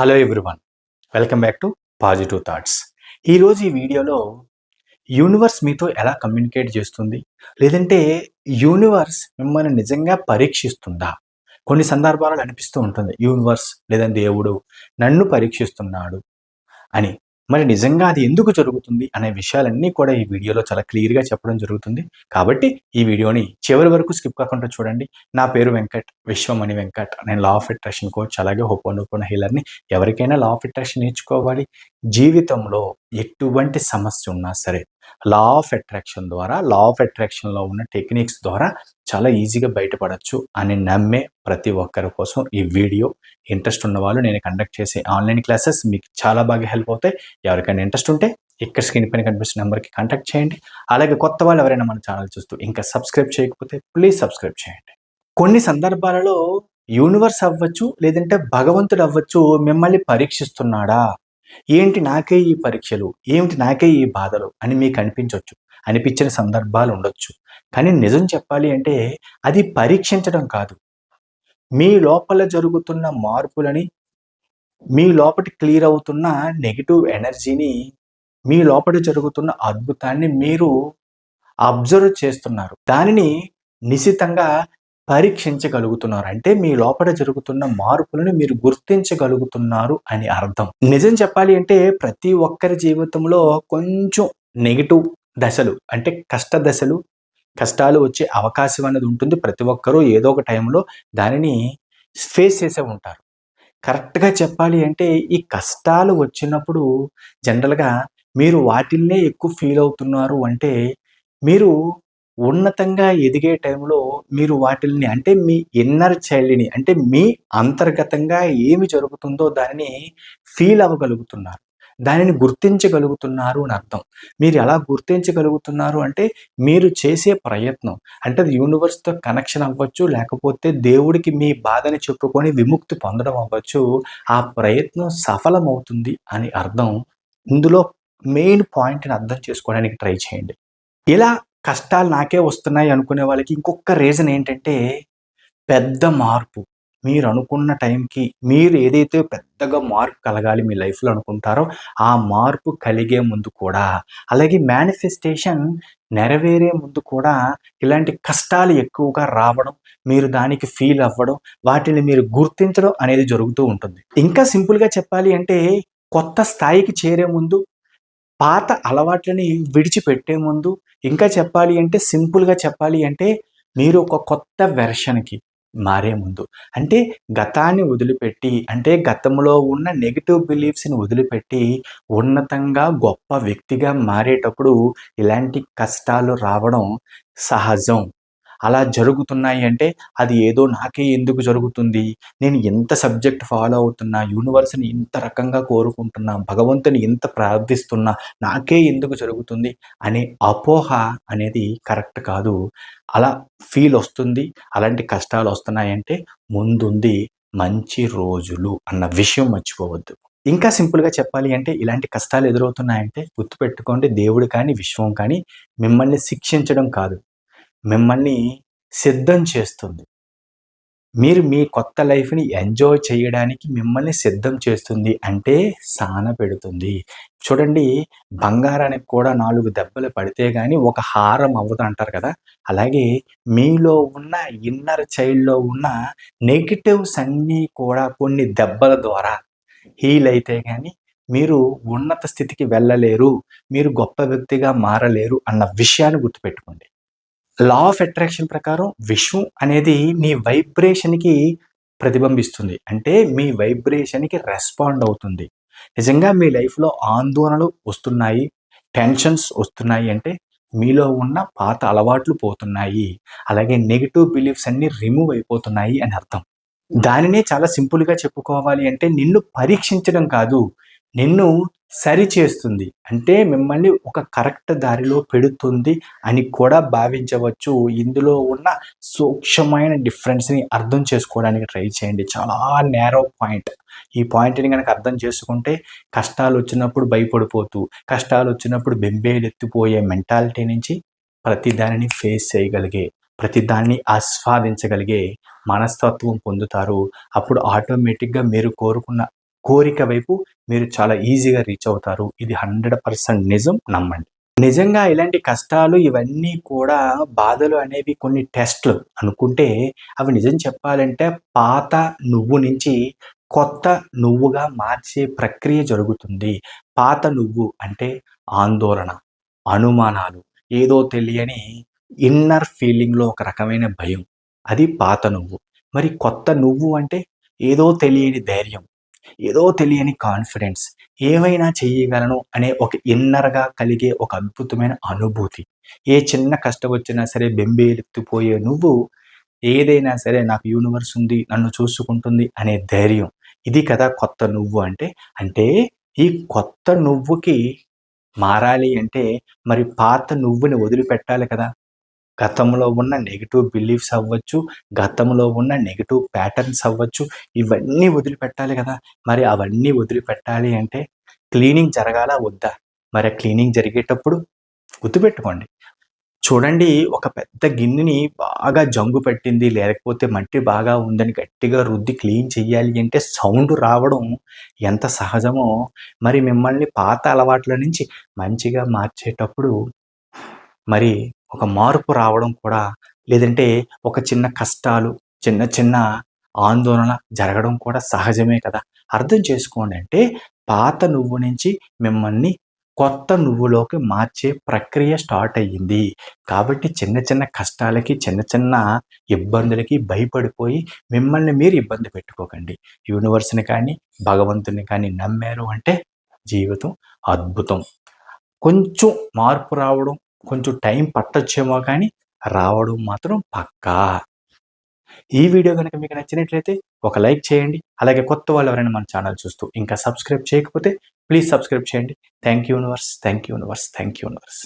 Hello everyone, welcome back to positive thoughts. ఈరోజు ఈ వీడియోలో యూనివర్స్ మీతో ఎలా కమ్యూనికేట్ చేస్తుంది, లేదంటే యూనివర్స్ మిమ్మల్ని నిజంగా పరీక్షిస్తుందా? కొన్ని సందర్భాలలో అనిపిస్తూ ఉంటుంది యూనివర్స్ లేదా దేవుడు నన్ను పరీక్షిస్తున్నాడు అని. మరి నిజంగా అది ఎందుకు జరుగుతుంది అనే విషయాలన్నీ కూడా ఈ వీడియోలో చాలా క్లియర్గా చెప్పడం జరుగుతుంది. కాబట్టి ఈ వీడియోని చివరి వరకు స్కిప్ కాకుండా చూడండి. నా పేరు వెంకట్, విశ్వమణి వెంకట్. నేను లా ఆఫ్ అట్రాక్షన్ కోచ్, అలాగే హోపోనోపోనో హీలర్ని. ఎవరికైనా లా ఆఫ్ అట్రాక్షన్ నేర్చుకోవాలి, జీవితంలో ఎటువంటి సమస్య ఉన్నా సరే లా ఆఫ్ అట్రాక్షన్లో ఉన్న టెక్నిక్స్ ద్వారా చాలా ఈజీగా బయటపడచ్చు అని నమ్మే ప్రతి ఒక్కరి కోసం ఈ వీడియో. ఇంట్రెస్ట్ ఉన్న వాళ్ళు నేను కండక్ట్ చేసే ఆన్లైన్ క్లాసెస్ మీకు చాలా బాగా హెల్ప్ అవుతాయి. ఎవరికైనా ఇంట్రెస్ట్ ఉంటే ఇక్కడ స్క్రీన్ పైన కనిపిస్తున్న నెంబర్కి కాంటాక్ట్ చేయండి. అలాగే కొత్త వాళ్ళు ఎవరైనా మన ఛానల్ చూస్తూ ఇంకా సబ్స్క్రైబ్ చేయకపోతే ప్లీజ్ సబ్స్క్రైబ్ చేయండి. కొన్ని సందర్భాలలో యూనివర్స్ అవ్వచ్చు, లేదంటే భగవంతుడు అవ్వచ్చు మిమ్మల్ని పరీక్షిస్తున్నాడా, ఏంటి నాకే ఈ పరీక్షలు, ఏమిటి నాకే ఈ బాధలు అని మీకు అనిపించిన సందర్భాలు ఉండొచ్చు. కానీ నిజం చెప్పాలి అంటే అది పరీక్షించడం కాదు, మీ లోపల జరుగుతున్న మార్పులని, మీ లోపల క్లియర్ అవుతున్న నెగిటివ్ ఎనర్జీని, మీ లోపల జరుగుతున్న అద్భుతాన్ని మీరు అబ్జర్వ్ చేస్తున్నారు. దానిని నిశితంగా పరీక్షించగలుగుతున్నారు. అంటే మీ లోపల జరుగుతున్న మార్పులను మీరు గుర్తించగలుగుతున్నారు అని అర్థం. నిజం చెప్పాలి అంటే ప్రతి ఒక్కరి జీవితంలో కొంచెం నెగిటివ్ దశలు, అంటే కష్ట దశలు, కష్టాలు వచ్చే అవకాశం అనేది ఉంటుంది. ప్రతి ఒక్కరూ ఏదో ఒక టైంలో దానిని ఫేస్ చేసే ఉంటారు. కరెక్ట్గా చెప్పాలి అంటే ఈ కష్టాలు వచ్చినప్పుడు జనరల్గా మీరు వాటిల్నే ఎక్కువ ఫీల్ అవుతున్నారు అంటే మీరు ఉన్నతంగా ఎదిగే టైంలో మీరు వాటిల్ని, అంటే మీ ఇన్నర్ చైల్డ్ని, అంటే మీ అంతర్గతంగా ఏమి జరుగుతుందో దానిని ఫీల్ అవ్వగలుగుతున్నారు, దానిని గుర్తించగలుగుతున్నారు అని అర్థం. మీరు ఎలా గుర్తించగలుగుతున్నారు అంటే మీరు చేసే ప్రయత్నం, అంటే అది యూనివర్స్తో కనెక్షన్ అవ్వచ్చు, లేకపోతే దేవుడికి మీ బాధని చెప్పుకొని విముక్తి పొందడం అవ్వచ్చు. ఆ ప్రయత్నం సఫలమవుతుంది అని అర్థం. ఇందులో మెయిన్ పాయింట్ని అర్థం చేసుకోవడానికి ట్రై చేయండి. ఇలా కష్టాలు నాకే వస్తున్నాయి అనుకునే వాళ్ళకి ఇంకొక రీజన్ ఏంటంటే పెద్ద మార్పు. మీరు అనుకున్న టైంకి మీరు ఏదైతే పెద్దగా మార్పు కలగాలి మీ లైఫ్లో అనుకుంటారో ఆ మార్పు కలిగే ముందు కూడా, అలాగే మేనిఫెస్టేషన్ నెరవేరే ముందు కూడా ఇలాంటి కష్టాలు ఎక్కువగా రావడం, మీరు దానికి ఫీల్ అవ్వడం, వాటిని మీరు గుర్తించడం అనేది జరుగుతూ ఉంటుంది. ఇంకా సింపుల్గా చెప్పాలి అంటే కొత్త స్థాయికి చేరే ముందు, పాత అలవాట్లని విడిచిపెట్టే ముందు, ఇంకా చెప్పాలి అంటే సింపుల్గా చెప్పాలి అంటే మీరు ఒక కొత్త వెర్షన్‌కి మారే ముందు, అంటే గతాన్ని వదిలిపెట్టి, అంటే గతంలో ఉన్న నెగెటివ్ బిలీఫ్స్‌ని వదిలిపెట్టి ఉన్నతంగా గొప్ప వ్యక్తిగా మారేటప్పుడు ఇలాంటి కష్టాలు రావడం సహజం. అలా జరుగుతున్నాయి అంటే అది ఏదో నాకే ఎందుకు జరుగుతుంది, నేను ఎంత సబ్జెక్ట్ ఫాలో అవుతున్నా, యూనివర్స్‌ని ఇంత రకంగా కోరుకుంటున్నా, భగవంతుని ఇంత ప్రార్థిస్తున్నా, నాకే ఎందుకు జరుగుతుంది అనే అపోహ అనేది కరెక్ట్ కాదు. అలా ఫీల్ వస్తుంది, అలాంటి కష్టాలు వస్తున్నాయంటే ముందుంది మంచి రోజులు అన్న విషయం మర్చిపోవద్దు. ఇంకా సింపుల్‌గా చెప్పాలి అంటే ఇలాంటి కష్టాలు ఎదురవుతున్నాయంటే గుర్తుపెట్టుకోండి, దేవుడు కానీ, విశ్వం కానీ మిమ్మల్ని శిక్షించడం కాదు, మిమ్మల్ని సిద్ధం చేస్తుంది. మీరు మీ కొత్త లైఫ్‌ని ఎంజాయ్ చేయడానికి మిమ్మల్ని సిద్ధం చేస్తుంది. అంటే సానపెడుతుంది. చూడండి, బంగారానికి కూడా 4 దెబ్బలు పడితే గాని ఒక హారం అవ్వదంటారు కదా! అలాగే మీలో ఉన్న ఇన్నర్ చైల్డ్‌లో ఉన్న నెగెటివ్స్ అన్నీ కూడా కొన్ని దెబ్బల ద్వారా హీల్ అయితే గాని మీరు ఉన్నత స్థితికి వెళ్ళలేరు, మీరు గొప్ప వ్యక్తిగా మారలేరు అన్న విషయాన్ని గుర్తుపెట్టుకోండి. లా ఆఫ్ అట్రాక్షన్ ప్రకారం విశ్వం అనేది మీ వైబ్రేషన్‌కి ప్రతిబింబిస్తుంది. అంటే మీ వైబ్రేషన్‌కి రెస్పాండ్ అవుతుంది. నిజంగా మీ లైఫ్‌లో ఆందోళనలు వస్తున్నాయి, టెన్షన్స్ వస్తున్నాయి అంటే మీలో ఉన్న పాత అలవాట్లు పోతున్నాయి, అలాగే నెగెటివ్ బిలీఫ్స్ అన్నీ రిమూవ్ అయిపోతున్నాయి అని అర్థం. దానినే చాలా సింపుల్‌గా చెప్పుకోవాలి అంటే నిన్ను పరీక్షించడం కాదు, నిన్ను సరిచేస్తుంది. అంటే మిమ్మల్ని ఒక కరెక్ట్ దారిలో పెడుతుంది అని కూడా భావించవచ్చు. ఇందులో ఉన్న సూక్ష్మమైన డిఫరెన్స్‌ని అర్థం చేసుకోవడానికి ట్రై చేయండి. చాలా నేరో పాయింట్. ఈ పాయింట్‌ని గనక అర్థం చేసుకుంటే కష్టాలొచ్చినప్పుడు భయపడిపోతూ, కష్టాలొచ్చినప్పుడు బెంబేలెత్తిపోయే మెంటాలిటీ నుంచి ప్రతి దానిని ఫేస్ చేయగలిగే, ప్రతి దాన్ని ఆస్వాదించగలిగే మనస్తత్వం పొందుతారు. అప్పుడు ఆటోమేటిక్‌గా మీరు కోరుకున్న కోరిక వైపు మీరు చాలా ఈజీగా రీచ్ అవుతారు. ఇది 100% నిజం, నమ్మండి. నిజంగా ఇలాంటి కష్టాలు ఇవన్నీ కూడా బాధలు అనేవి కొన్ని టెస్ట్‌లు అనుకుంటే అవి నిజం చెప్పాలంటే పాత నువ్వు నుంచి కొత్త నువ్వుగా మార్చే ప్రక్రియ జరుగుతుంది. పాత నువ్వు అంటే ఆందోళన, అనుమానాలు, ఏదో తెలియని ఇన్నర్ ఫీలింగ్‌లో ఒక రకమైన భయం. అది పాత నువ్వు. మరి కొత్త నువ్వు అంటే ఏదో తెలియని ధైర్యం, ఏదో తెలియని కాన్ఫిడెన్స్, ఏమైనా చెయ్యగలను అనే ఒక ఇన్నర్‌గా కలిగే ఒక అద్భుతమైన అనుభూతి. ఏ చిన్న కష్టం వచ్చినా సరే బెంబేలెత్తిపోయే నువ్వు ఏదైనా సరే నాకు యూనివర్స్ ఉంది, నన్ను చూసుకుంటుంది అనే ధైర్యం. ఇది కదా కొత్త నువ్వు అంటే. అంటే ఈ కొత్త నువ్వుకి మారాలి అంటే మరి పాత నువ్వుని వదిలిపెట్టాలి కదా! గతంలో ఉన్న నెగెటివ్ బిలీఫ్స్ అవ్వచ్చు, గతంలో ఉన్న నెగెటివ్ ప్యాటర్న్స్ అవ్వచ్చు, ఇవన్నీ వదిలిపెట్టాలి కదా! మరి అవన్నీ వదిలిపెట్టాలి అంటే క్లీనింగ్ జరగాలా వద్దా? మరి ఆ క్లీనింగ్ జరిగేటప్పుడు గుర్తుపెట్టుకోండి. చూడండి, ఒక పెద్ద గిన్నెని బాగా జంగు పట్టింది, లేకపోతే మట్టి బాగా ఉందని గట్టిగా రుద్ది క్లీన్ చెయ్యాలి అంటే సౌండ్ రావడం ఎంత సహజమో, మరి మిమ్మల్ని పాత అలవాట్ల నుంచి మంచిగా మార్చేటప్పుడు మరి ఒక మార్పు రావడం కూడా, లేదంటే ఒక చిన్న కష్టాలు, చిన్న చిన్న ఆందోళన జరగడం కూడా సహజమే కదా! అర్థం చేసుకోండి. అంటే పాత నువ్వు నుంచి మిమ్మల్ని కొత్త నువ్వులోకి మార్చే ప్రక్రియ స్టార్ట్ అయ్యింది. కాబట్టి చిన్న చిన్న కష్టాలకి, చిన్న చిన్న ఇబ్బందులకి భయపడిపోయి మిమ్మల్ని మీరు ఇబ్బంది పెట్టుకోకండి. యూనివర్స్‌ని కానీ, భగవంతుడిని కానీ నమ్మారు అంటే జీవితం అద్భుతం. కొంచెం మార్పు రావడం, కొంచెం టైం పట్టొచ్చేమో కానీ, రావడం మాత్రం పక్కా. ఈ వీడియో గనుక మీకు నచ్చినట్లయితే ఒక లైక్ చేయండి. అలాగే కొత్త వాళ్ళు ఎవరైనా మన ఛానల్ చూస్తూ ఇంకా సబ్స్క్రైబ్ చేయకపోతే ప్లీజ్ సబ్స్క్రైబ్ చేయండి. Thank you universe. Thank you universe. Thank you universe.